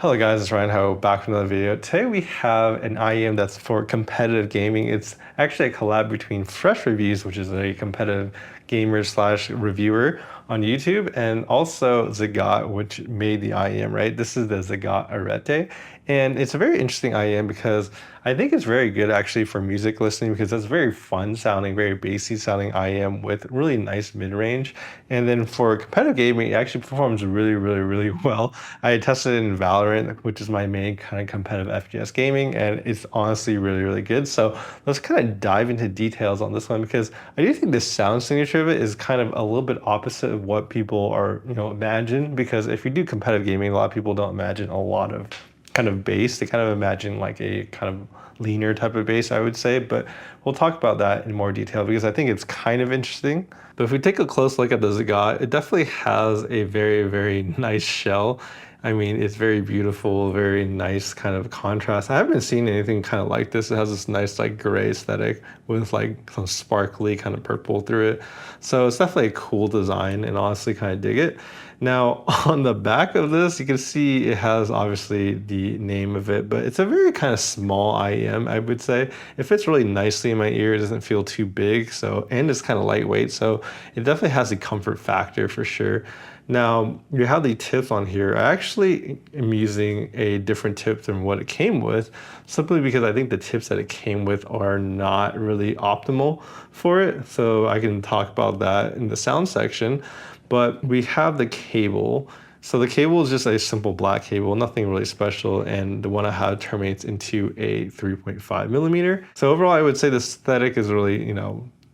Hello guys, it's Ryan Ho back with another video. Today we have an IEM that's for competitive gaming. It's actually a collab between Fresh Reviews, which is a competitive gamer slash reviewer on YouTube, and also ZiiGaat, which made the IEM, right? This is the ZiiGaat Arete. And it's a very interesting IEM because I think it's very good actually for music listening because it's very fun sounding, very bassy sounding IEM with really nice mid-range. And then for competitive gaming, it actually performs really well. I tested it in Valorant, which is my main kind of competitive FPS gaming, and it's honestly really good. So let's kind of dive into details on this one because I do think the sound signature of it is kind of a little bit opposite of what people are, imagine. Because if you do competitive gaming, a lot of people don't imagine a lot of kind of bass. They kind of imagine like a kind of leaner type of bass, I would say, but we'll talk about that in more detail because I think it's kind of interesting. But if we take a close look at the ZiiGaat, it definitely has a very nice shell. I mean, it's very beautiful, very nice kind of contrast. I haven't seen anything kind of like this. It has this nice like gray aesthetic with like some sparkly kind of purple through it. So it's definitely a cool design and honestly kind of dig it. Now on the back of this, you can see it has obviously the name of it, but it's a very kind of small IEM, I would say. It fits really nicely in my ear. It doesn't feel too big, and it's kind of lightweight, so it definitely has a comfort factor for sure. Now, you have the tips on here. I actually am using a different tip than what it came with, simply because I think the tips that it came with are not really optimal for it. So I can talk about that in the sound section. But we have the cable. So the cable is just a simple black cable, nothing really special, and the one I have terminates into a 3.5 millimeter. So overall, I would say the aesthetic is really,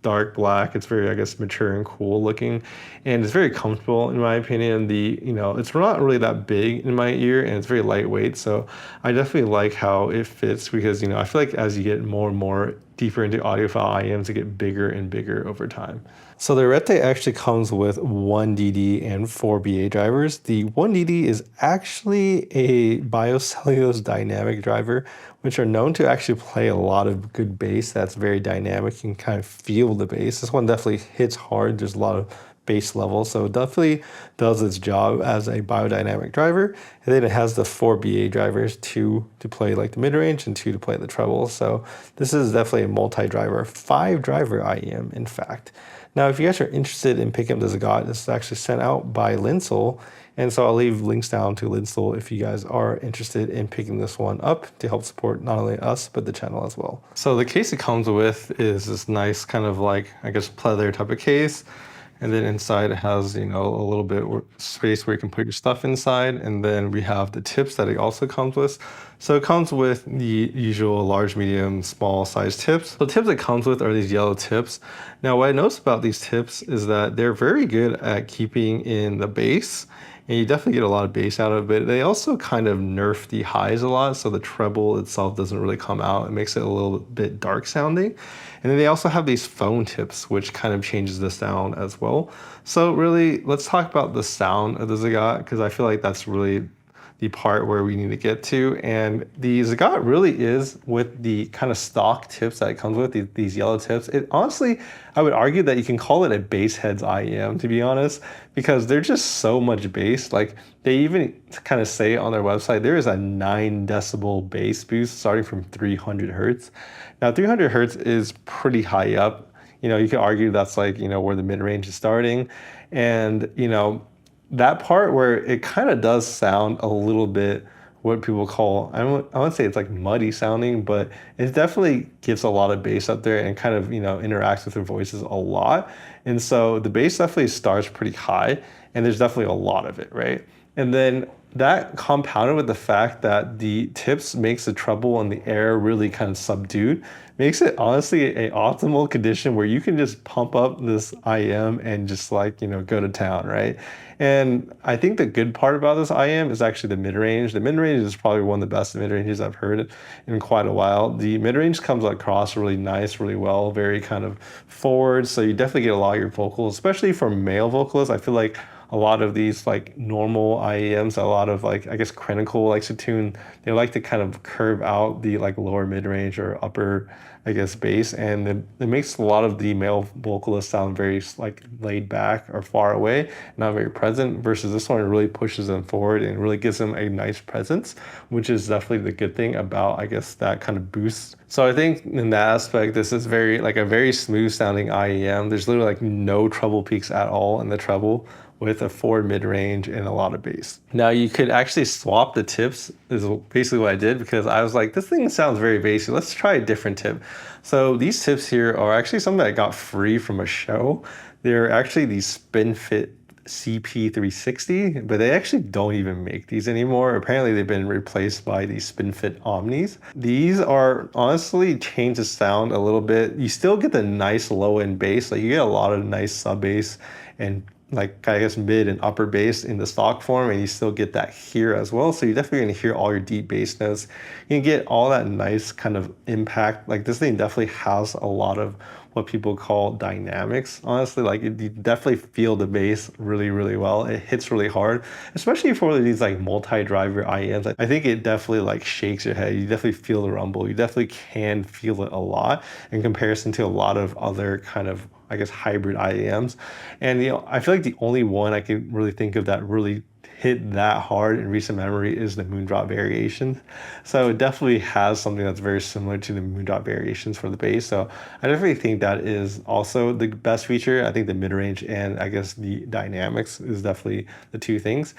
dark black. It's very, I guess, mature and cool looking, and it's very comfortable in my opinion. It's not really that big in my ear, and it's very lightweight. So I definitely like how it fits because, I feel like as you get more and more deeper into audiophile IEMs, it get bigger and bigger over time. So the Arete actually comes with 1DD and 4BA drivers. The 1DD is actually a biocellulose dynamic driver, which are known to actually play a lot of good bass that's very dynamic. You can kind of feel the bass. This one definitely hits hard. There's a lot of bass level, so it definitely does its job as a biodynamic driver. And then it has the 4BA drivers, two to play like the mid-range and two to play the treble. So this is definitely a multi-driver, 5-driver IEM in fact. Now, if you guys are interested in picking up the ZiiGaat, this is actually sent out by Linsel. And so I'll leave links down to Linsel if you guys are interested in picking this one up to help support not only us, but the channel as well. So the case it comes with is this nice kind of like, I guess, pleather type of case. And then inside it has, a little bit space where you can put your stuff inside. And then we have the tips that it also comes with. So it comes with the usual large, medium, small size tips. The tips it comes with are these yellow tips. Now, what I noticed about these tips is that they're very good at keeping in the bass. And you definitely get a lot of bass out of it. They also kind of nerf the highs a lot, so the treble itself doesn't really come out. It makes it a little bit dark sounding. And then they also have these phone tips, which kind of changes the sound as well. So really, let's talk about the sound of the ZiiGaat, because I feel like that's really the part where we need to get to. And the ZiiGaat really is, with the kind of stock tips that it comes with, these yellow tips, it honestly, I would argue that you can call it a bass heads IEM, to be honest, because they're just so much bass. Like they even kind of say on their website, there is a 9 decibel bass boost starting from 300 hertz. Now 300 hertz is pretty high up. You could argue that's like, where the mid-range is starting. And, that part where it kind of does sound a little bit what people call, I wouldn't say it's like muddy sounding, but it definitely gives a lot of bass up there and kind of, interacts with their voices a lot. And so the bass definitely starts pretty high and there's definitely a lot of it, right? And then that compounded with the fact that the tips makes the treble and the air really kind of subdued, makes it honestly a optimal condition where you can just pump up this IEM and just like, go to town, right? And I think the good part about this IEM is actually the mid-range. The mid-range is probably one of the best mid-ranges I've heard in quite a while. The mid-range comes across really nice, really well, very kind of forward. So you definitely get a lot of your vocals, especially for male vocalists. I feel like a lot of these like normal IEMs, a lot of like I guess Critical likes to tune. They like to kind of curve out the like lower mid range or upper I guess bass, and it makes a lot of the male vocalists sound very like laid back or far away, not very present. Versus this one, it really pushes them forward and really gives them a nice presence, which is definitely the good thing about I guess that kind of boost. So I think in that aspect, this is very like a very smooth sounding IEM. There's literally like no treble peaks at all in the treble, with a forward mid-range and a lot of bass. Now you could actually swap the tips is basically what I did, because I was like, this thing sounds very bassy. Let's try a different tip. So these tips here are actually something that I got free from a show. They're actually these SpinFit CP360, but they actually don't even make these anymore. Apparently they've been replaced by these SpinFit Omnis. These are honestly change the sound a little bit. You still get the nice low end bass, like you get a lot of nice sub bass and like I guess mid and upper bass in the stock form, and you still get that here as well. So you're definitely gonna hear all your deep bass notes. You can get all that nice kind of impact. Like this thing definitely has a lot of what people call dynamics. Honestly, like you definitely feel the bass really, really well. It hits really hard, especially for these like multi-driver IEMs. I think it definitely like shakes your head. You definitely feel the rumble. You definitely can feel it a lot in comparison to a lot of other kind of I guess hybrid IEMs. And I feel like the only one I can really think of that really hit that hard in recent memory is the Moondrop Variations. So it definitely has something that's very similar to the Moondrop Variations for the bass. So I definitely think that is also the best feature. I think the mid-range and I guess the dynamics is definitely the two things.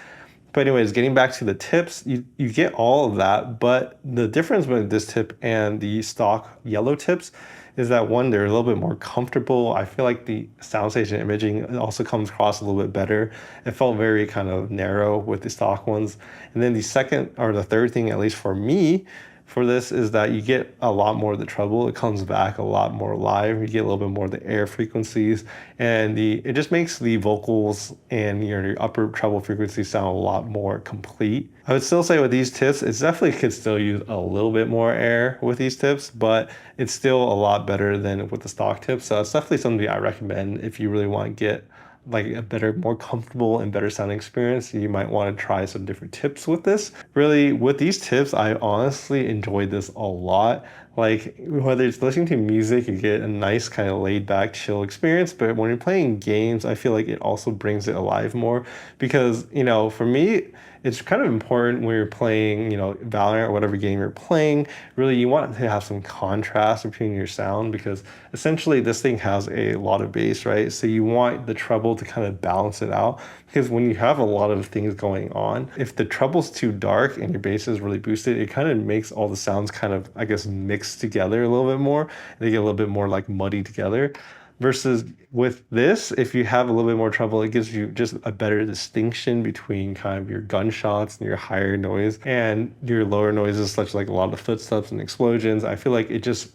But anyways, getting back to the tips, you get all of that, but the difference between this tip and the stock yellow tips is that one, they're a little bit more comfortable. I feel like the soundstation imaging also comes across a little bit better. It felt very kind of narrow with the stock ones. And then the second or the third thing, at least for me, for this is that you get a lot more of the treble. It comes back a lot more live. You get a little bit more of the air frequencies, and it just makes the vocals and your upper treble frequencies sound a lot more complete. I would still say with these tips, it's definitely could still use a little bit more air with these tips, but it's still a lot better than with the stock tips. So it's definitely something I recommend if you really want to get like a better, more comfortable and better sounding experience. You might want to try some different tips with this. Really, with these tips, I honestly enjoyed this a lot. Like whether it's listening to music, you get a nice kind of laid back, chill experience. But when you're playing games, I feel like it also brings it alive more because, for me, it's kind of important when you're playing, Valorant or whatever game you're playing. Really, you want to have some contrast between your sound because essentially this thing has a lot of bass, right? So you want the treble to kind of balance it out because when you have a lot of things going on, if the treble's too dark and your bass is really boosted, it kind of makes all the sounds kind of, I guess, mixed together a little bit more. They get a little bit more like muddy together. Versus with this, if you have a little bit more treble, it gives you just a better distinction between kind of your gunshots and your higher noise and your lower noises, such like a lot of footsteps and explosions. I feel like it just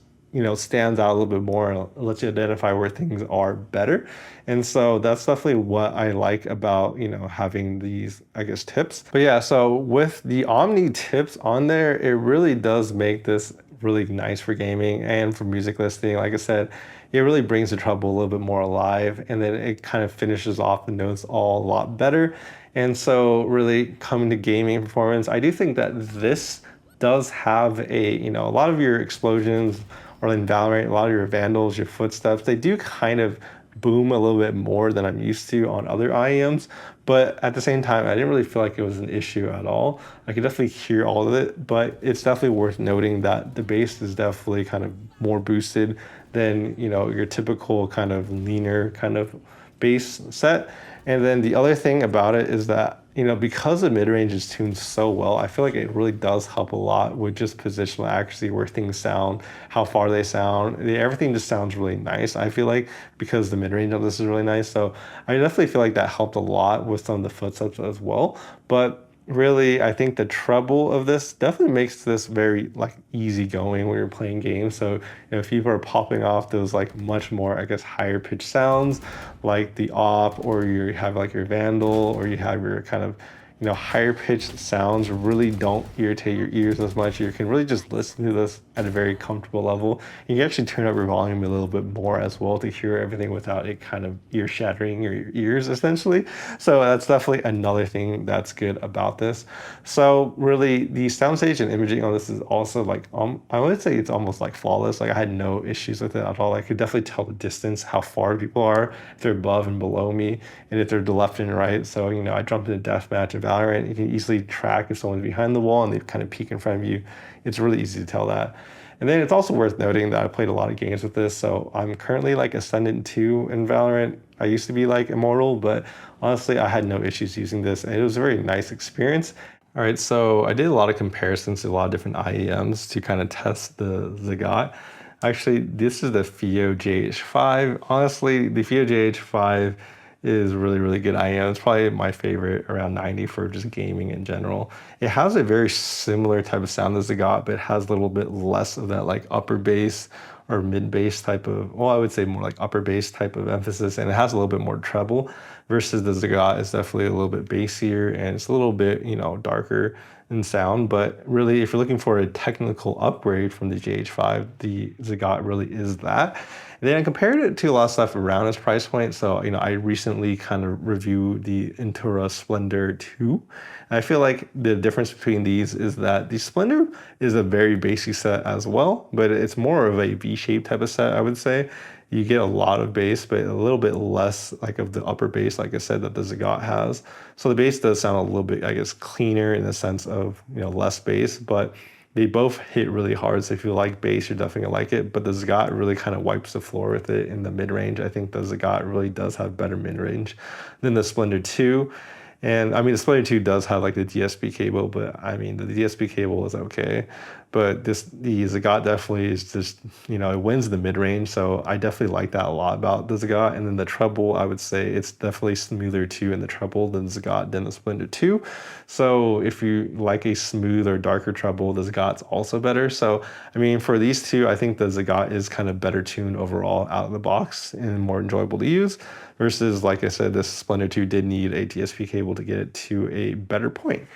stands out a little bit more and lets you identify where things are better. And so that's definitely what I like about, having these, I guess, tips. But yeah, so with the Omni tips on there, it really does make this really nice for gaming and for music listening. Like I said, it really brings the treble a little bit more alive, and then it kind of finishes off the notes all a lot better. And so really coming to gaming performance, I do think that this does have a lot of your explosions or in Valorant, a lot of your vandals, your footsteps, they do kind of boom a little bit more than I'm used to on other IEMs. But at the same time, I didn't really feel like it was an issue at all. I could definitely hear all of it, but it's definitely worth noting that the bass is definitely kind of more boosted than your typical kind of leaner kind of bass set. And then the other thing about it is that because the mid-range is tuned so well, I feel like it really does help a lot with just positional accuracy, where things sound, how far they sound. Everything just sounds really nice, I feel like, because the mid-range of this is really nice. So I definitely feel like that helped a lot with some of the footsteps as well. But really, I think the treble of this definitely makes this very like easy going when you're playing games. So if people are popping off those like much more, I guess, higher pitch sounds like the op, or you have like your vandal, or you have your kind of higher pitched sounds really don't irritate your ears as much. You can really just listen to this at a very comfortable level. You can actually turn up your volume a little bit more as well to hear everything without it kind of ear shattering your ears essentially. So that's definitely another thing that's good about this. So really the soundstage and imaging on this is also like, I would say it's almost like flawless. Like I had no issues with it at all. I could definitely tell the distance, how far people are, if they're above and below me, and if they're to left and right. So, I jumped into deathmatch in Valorant. You can easily track if someone's behind the wall and they kind of peek in front of you. It's really easy to tell that. And then it's also worth noting that I played a lot of games with this. So I'm currently like Ascendant 2 in Valorant. I used to be like Immortal, but honestly, I had no issues using this. And it was a very nice experience. All right, so I did a lot of comparisons to a lot of different IEMs to kind of test the ZiiGaat. Actually, this is the FIO JH5. Honestly, the FIO JH5 is really, really good IEM. It's probably my favorite, around 90 for just gaming in general. It has a very similar type of sound as ZiiGaat, but it has a little bit less of that like upper bass or mid bass type of, well, I would say more like upper bass type of emphasis, and it has a little bit more treble versus the ZiiGaat is definitely a little bit bassier and it's a little bit, darker in sound. But really, if you're looking for a technical upgrade from the JH5, the ZiiGaat really is that. And then I compared it to a lot of stuff around its price point. So, I recently kind of reviewed the Intura Splendor 2. And I feel like the difference between these is that the Splendor is a very basic set as well, but it's more of a V-shaped type of set, I would say. You get a lot of bass, but a little bit less like of the upper bass, like I said, that the ZiiGaat has. So the bass does sound a little bit, I guess, cleaner in the sense of, less bass, but they both hit really hard. So if you like bass, you're definitely gonna like it. But the ZiiGaat really kind of wipes the floor with it in the mid-range. I think the ZiiGaat really does have better mid-range than the Splendor 2. And I mean, the Splendor 2 does have like the DSP cable, but I mean, the DSP cable is okay. But the ZiiGaat definitely is just, it wins the mid-range. So I definitely like that a lot about the ZiiGaat. And then the treble, I would say it's definitely smoother too in the treble than ZiiGaat than the Splendor 2. So if you like a smooth or darker treble, the ZiiGaat's also better. So, I mean, for these two, I think the ZiiGaat is kind of better tuned overall out of the box and more enjoyable to use versus, like I said, this Splendor 2 did need a DSP cable to get it to a better point.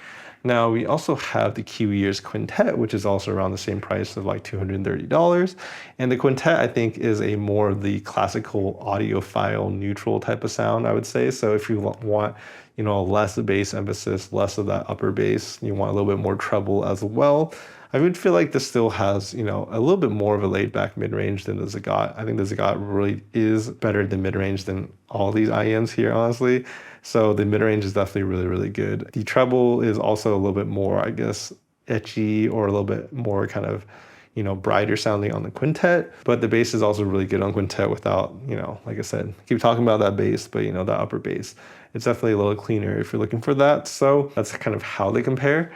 Now, we also have the Kiwi Quintet, which is also around the same price of like $230. And the Quintet, I think, is a more of the classical audiophile neutral type of sound, I would say. So if you want, less bass emphasis, less of that upper bass, you want a little bit more treble as well, I would feel like this still has, a little bit more of a laid back mid-range than the ZiiGaat. I think the ZiiGaat really is better than mid-range than all these IEMs here, honestly. So the mid-range is definitely really, really good. The treble is also a little bit more, I guess, etchy or a little bit more kind of, brighter sounding on the Quintet. But the bass is also really good on Quintet without, like I said, keep talking about that bass, but that upper bass. It's definitely a little cleaner if you're looking for that. So that's kind of how they compare.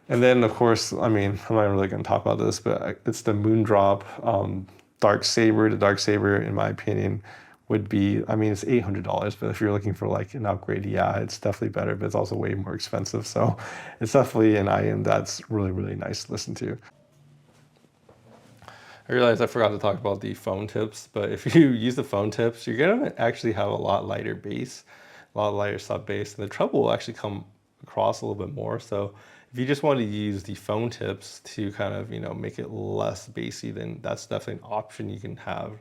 And then, of course, I mean, I'm not really going to talk about this, but it's the Moondrop Dark Saber. The Dark Saber, in my opinion, would be, I mean, it's $800, but if you're looking for like an upgrade, yeah, it's definitely better, but it's also way more expensive. So it's definitely an IEM that's really, really nice to listen to. I realized I forgot to talk about the phone tips, but if you use the phone tips, you're gonna actually have a lot lighter bass, a lot lighter sub bass, and the treble will actually come across a little bit more. So if you just want to use the phone tips to kind of, make it less bassy, then that's definitely an option you can have.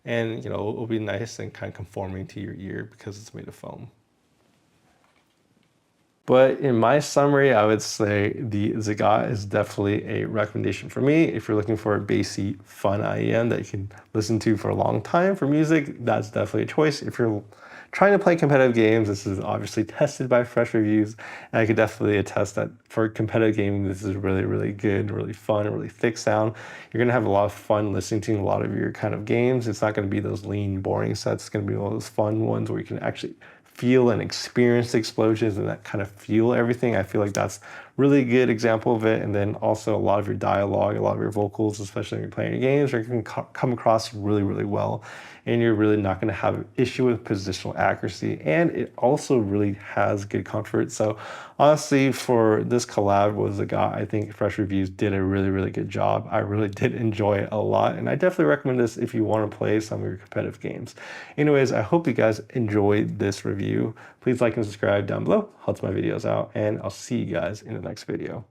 And, it'll be nice and kind of conforming to your ear because it's made of foam. But in my summary, I would say the ZiiGaat is definitely a recommendation for me. If you're looking for a bassy, fun IEM that you can listen to for a long time for music, that's definitely a choice. If you're trying to play competitive games, this is obviously tested by Fresh Reviews, and I could definitely attest that for competitive gaming, this is really, really good, really fun, really thick sound. You're gonna have a lot of fun listening to a lot of your kind of games. It's not gonna be those lean, boring sets. It's gonna be one of those fun ones where you can actually feel and experience the explosions and that kind of feel everything. I feel like that's really good example of it. And then also a lot of your dialogue, a lot of your vocals, especially when you're playing your games, are going to come across really, really well. And you're really not going to have an issue with positional accuracy. And it also really has good comfort. So honestly, for this collab with ZiiGaat, I think Fresh Reviews did a really, really good job. I really did enjoy it a lot. And I definitely recommend this if you want to play some of your competitive games. Anyways, I hope you guys enjoyed this review. Please like and subscribe down below. Helps my videos out. And I'll see you guys in the next video.